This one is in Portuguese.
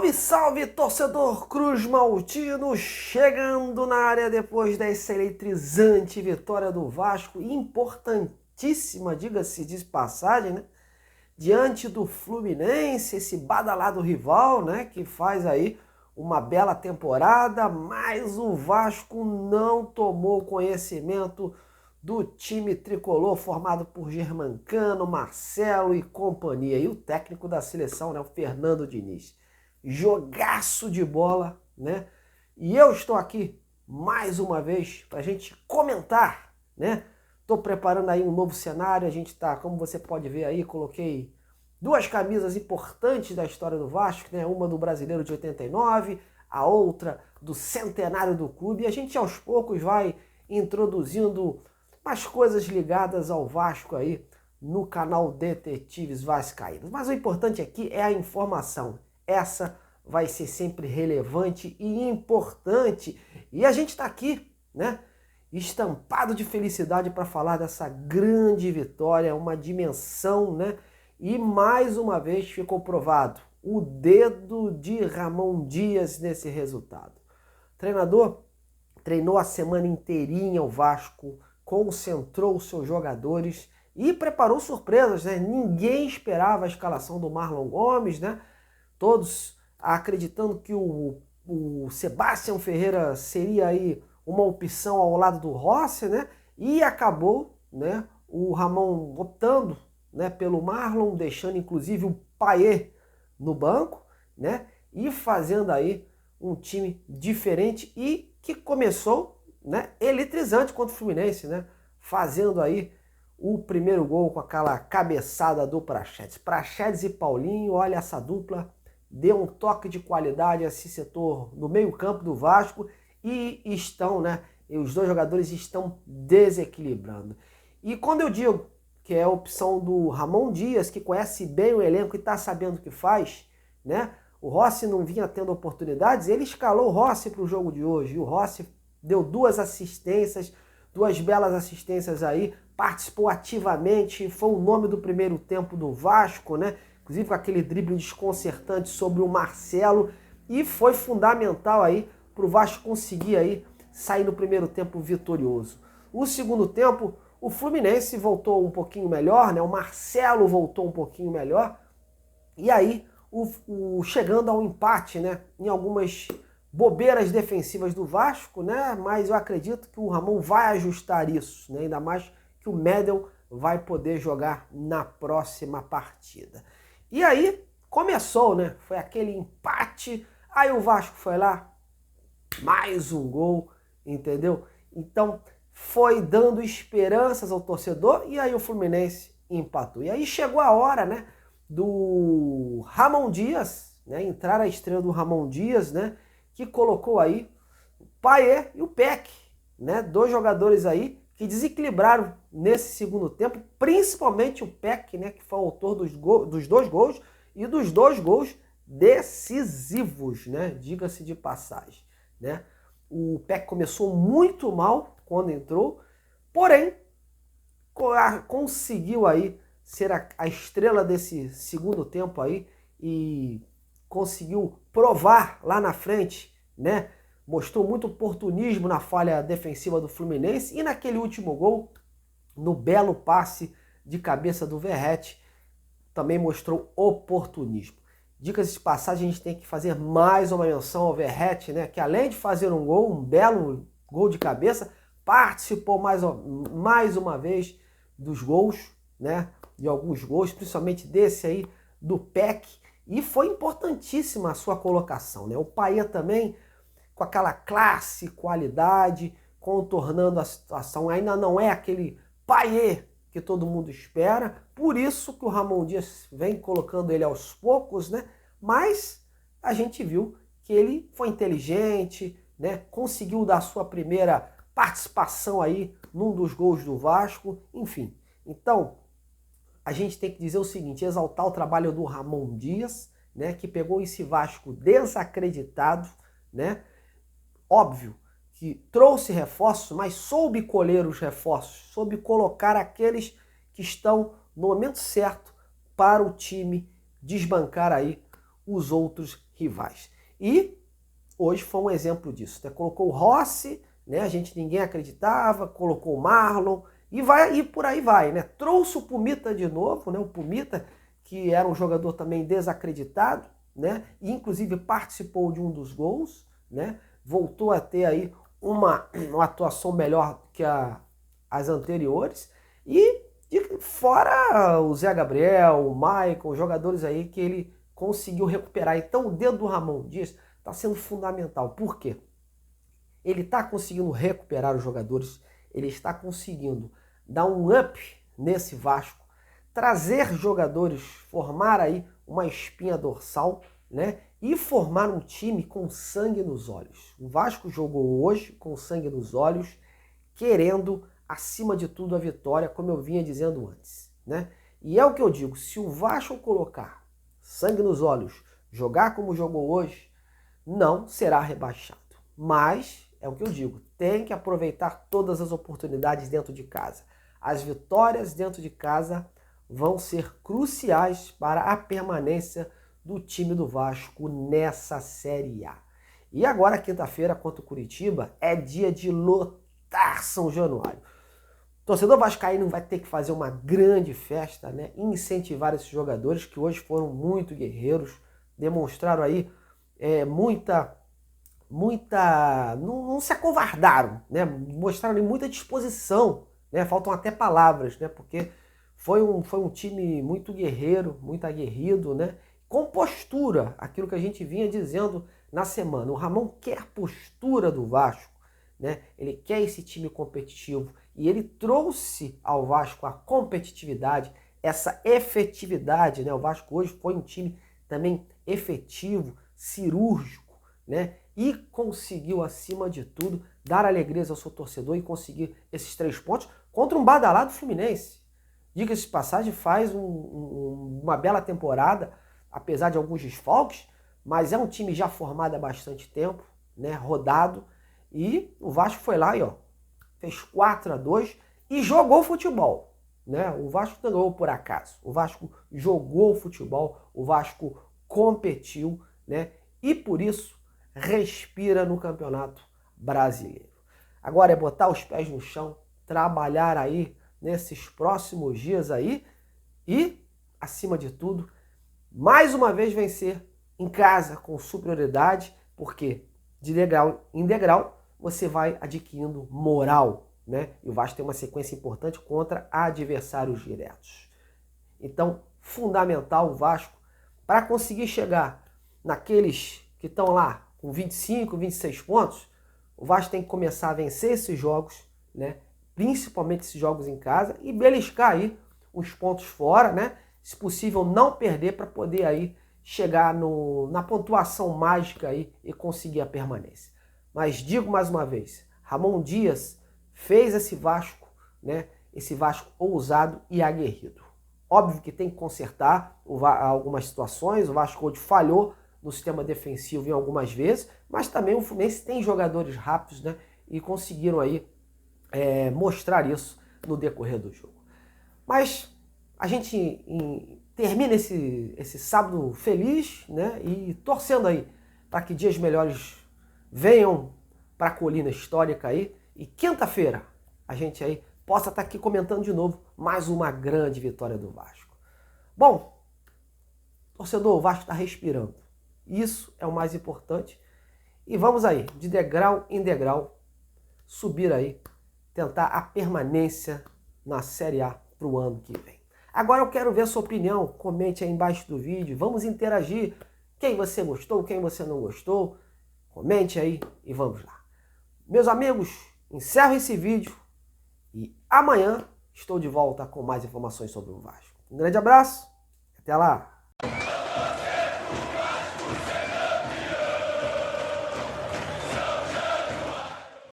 Salve, salve, torcedor Cruz Maltino, chegando na área depois dessa eletrizante vitória do Vasco, importantíssima, diga-se de passagem, né? Diante do Fluminense, esse badalado rival, né? Que faz aí uma bela temporada, mas o Vasco não tomou conhecimento do time tricolor formado por Germancano, Marcelo e companhia. E o técnico da seleção, né? O Fernando Diniz. Jogaço de bola, né? E eu estou aqui mais uma vez para a gente comentar, né? Estou preparando aí um novo cenário, a gente tá, como você pode ver aí, coloquei duas camisas importantes da história do Vasco, né? Uma do Brasileiro de 89, a outra do centenário do clube, e a gente aos poucos vai introduzindo umas coisas ligadas ao Vasco aí no canal Detetives Vascaínos. Mas o importante aqui é a informação. Essa vai ser sempre relevante e importante. E a gente está aqui, né? Estampado de felicidade para falar dessa grande vitória, uma dimensão, né? E mais uma vez ficou provado o dedo de Ramon Dias nesse resultado. O treinador treinou a semana inteirinha o Vasco, concentrou os seus jogadores e preparou surpresas, né? Ninguém esperava a escalação do Marlon Gomes, né? Todos acreditando que o Sebastião Ferreira seria aí uma opção ao lado do Rossi, né? E acabou, né, o Ramon optando, né, pelo Marlon, deixando inclusive o Payet no banco, né? E fazendo aí um time diferente e que começou, né, eletrizante contra o Fluminense, né? Fazendo aí o primeiro gol com aquela cabeçada do Praxedes. Praxedes e Paulinho, olha essa dupla, deu um toque de qualidade a esse setor no meio-campo do Vasco e estão, né? E os dois jogadores estão desequilibrando. E quando eu digo que é a opção do Ramon Dias, que conhece bem o elenco e está sabendo o que faz, né? O Rossi não vinha tendo oportunidades, ele escalou o Rossi para o jogo de hoje. E o Rossi deu duas assistências, duas belas assistências aí, participou ativamente, foi o nome do primeiro tempo do Vasco, né? Inclusive com aquele drible desconcertante sobre o Marcelo, e foi fundamental aí para o Vasco conseguir aí sair no primeiro tempo vitorioso. O segundo tempo, o Fluminense voltou um pouquinho melhor, né? O Marcelo voltou um pouquinho melhor, e aí chegando ao empate, né? Em algumas bobeiras defensivas do Vasco, né? Mas eu acredito que o Ramon vai ajustar isso, né? Ainda mais que o Medel vai poder jogar na próxima partida. E aí começou, né? Foi aquele empate, aí o Vasco foi lá, mais um gol, entendeu? Então foi dando esperanças ao torcedor e aí o Fluminense empatou. E aí chegou a hora, né, do Ramon Dias, né, entrar a estrela do Ramon Dias, né, que colocou aí o Payet e o Peck, né, dois jogadores aí que desequilibraram nesse segundo tempo, principalmente o Peck, né, que foi o autor dos dois gols e dos dois gols decisivos, né, diga-se de passagem, né. O Peck começou muito mal quando entrou, porém conseguiu aí ser a estrela desse segundo tempo aí e conseguiu provar lá na frente, né, mostrou muito oportunismo na falha defensiva do Fluminense e naquele último gol, no belo passe de cabeça do Verratti, também mostrou oportunismo. Dicas de passagem, a gente tem que fazer mais uma menção ao Verratti, né, que além de fazer um gol, um belo gol de cabeça, participou mais uma vez dos gols, né, de alguns gols, principalmente desse aí do Peck, e foi importantíssima a sua colocação, né? O Payet também com aquela classe, qualidade, contornando a situação. Ainda não é aquele Payet que todo mundo espera, por isso que o Ramon Dias vem colocando ele aos poucos, né? Mas a gente viu que ele foi inteligente, né? Conseguiu dar sua primeira participação aí num dos gols do Vasco, enfim. Então, a gente tem que dizer o seguinte, exaltar o trabalho do Ramon Dias, né? Que pegou esse Vasco desacreditado, né? Óbvio que trouxe reforços, mas soube colher os reforços, soube colocar aqueles que estão no momento certo para o time desbancar aí os outros rivais. E hoje foi um exemplo disso, né? Colocou o Rossi, né? Ninguém acreditava, colocou o Marlon e por aí vai, né? Trouxe o Pumita de novo, né? O Pumita, que era um jogador também desacreditado, né? E inclusive participou de um dos gols, né? Voltou a ter aí uma atuação melhor que as anteriores. E fora o Zé Gabriel, o Maicon, jogadores aí que ele conseguiu recuperar. Então o dedo do Ramon Dias está sendo fundamental. Por quê? Ele está conseguindo recuperar os jogadores, ele está conseguindo dar um up nesse Vasco, trazer jogadores, formar aí uma espinha dorsal, né? E formar um time com sangue nos olhos. O Vasco jogou hoje com sangue nos olhos, querendo, acima de tudo, a vitória, como eu vinha dizendo antes, né? E é o que eu digo, se o Vasco colocar sangue nos olhos, jogar como jogou hoje, não será rebaixado. Mas, é o que eu digo, tem que aproveitar todas as oportunidades dentro de casa. As vitórias dentro de casa vão ser cruciais para a permanência do time do Vasco nessa Série A. E agora, quinta-feira, contra o Curitiba, é dia de lotar São Januário. O torcedor vascaíno vai ter que fazer uma grande festa, né? Incentivar esses jogadores que hoje foram muito guerreiros, demonstraram aí não se acovardaram, né? Mostraram muita disposição, né? Faltam até palavras, né? Porque foi um time muito guerreiro, muito aguerrido, né? Com postura, aquilo que a gente vinha dizendo na semana. O Ramon quer postura do Vasco, né? Ele quer esse time competitivo e ele trouxe ao Vasco a competitividade, essa efetividade, né? O Vasco hoje foi um time também efetivo, cirúrgico, né? E conseguiu, acima de tudo, dar alegria ao seu torcedor e conseguir esses 3 pontos contra um badalado Fluminense. Diga-se de passagem, faz uma bela temporada, apesar de alguns desfalques, mas é um time já formado há bastante tempo, né? Rodado. E o Vasco foi lá e fez 4-2 e jogou futebol, né? O Vasco não ganhou por acaso. O Vasco jogou futebol, o Vasco competiu, né? E por isso respira no Campeonato Brasileiro. Agora é botar os pés no chão, trabalhar aí nesses próximos dias aí e, acima de tudo, mais uma vez vencer em casa com superioridade, porque de degrau em degrau você vai adquirindo moral, né? E o Vasco tem uma sequência importante contra adversários diretos. Então, fundamental o Vasco para conseguir chegar naqueles que estão lá com 25, 26 pontos, o Vasco tem que começar a vencer esses jogos, né? Principalmente esses jogos em casa e beliscar aí uns pontos fora, né? Se possível não perder para poder aí chegar na pontuação mágica aí e conseguir a permanência. Mas digo mais uma vez, Ramon Dias fez esse Vasco, né? Esse Vasco ousado e aguerrido. Óbvio que tem que consertar algumas situações, o Vasco hoje falhou no sistema defensivo em algumas vezes, mas também o Fluminense tem jogadores rápidos, né? E conseguiram aí mostrar isso no decorrer do jogo. Mas a gente termina esse sábado feliz, né? E torcendo aí para que dias melhores venham para a colina histórica aí. E quinta-feira a gente aí possa estar aqui comentando de novo mais uma grande vitória do Vasco. Bom, torcedor, o Vasco está respirando. Isso é o mais importante. E vamos aí, de degrau em degrau, subir aí, tentar a permanência na Série A para o ano que vem. Agora eu quero ver a sua opinião, comente aí embaixo do vídeo, vamos interagir. Quem você gostou, quem você não gostou, comente aí e vamos lá. Meus amigos, encerro esse vídeo e amanhã estou de volta com mais informações sobre o Vasco. Um grande abraço, até lá!